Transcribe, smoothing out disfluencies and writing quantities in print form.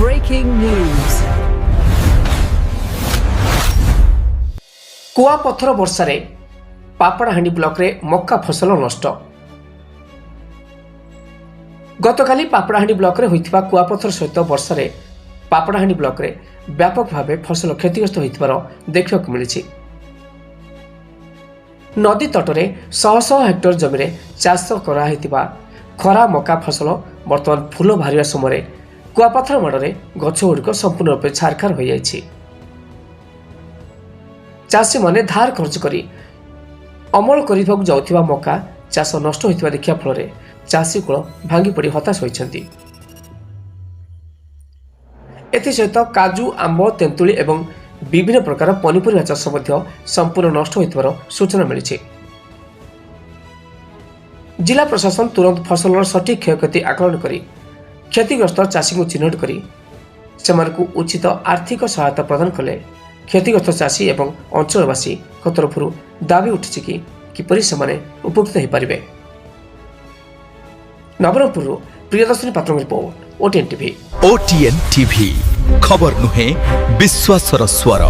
Breaking news. कुआपथर वर्षारे Papadahandi block रे मक्का फसल नष्ट। गतकाली पापड़ाहांडी ब्लॉक रे होइथिबा कुआपथर सहित वर्षारे पापड़ाहांडी ब्लॉक रे व्यापक भावे फसल क्षतिग्रस्त होइथिबार देखिବାକୁ मिलिछि। नदी तटरे शह शह हेक्टर जमी रे चाष कराइथिबा खरा मक्का फसल वर्तमान फूल बाहरिया समय कुआपथर माड़े गछ गुड़िक संपूर्ण रूपे छारखार हो जाइछि। चाषी माने धार खर्च करी अमल करथिबाकु जाउथिबा मक्का चाष नष्ट होइथिबा देखिया फल चाषी कूल भांगी पड़ी हताश होइछन्ति। एथिसहित काजू आंब तेंतुली एवं विभिन्न प्रकार पनीपरिया चाष मध्य संपूर्ण नष्ट होइथिबार सूचना मिलिछि। जिला प्रशासन तुरंत फसलर सठिक क्षयक्षति आकलन करी क्षतिग्रस्त चाषी को चिन्हट करी सेमानकु उचित आर्थिक सहायता प्रदान कले क्षतिग्रस्त चाषी एवं अंचलवासी तरफ दाबी उठी कि किपरि सेमाने उपकृत हो पारिबे। नवरंगपुर प्रियदर्शनी पात्र रिपोर्ट ओटीएन टीवी। ओटीएन टीवी खबर नुहे विश्वासर स्वर।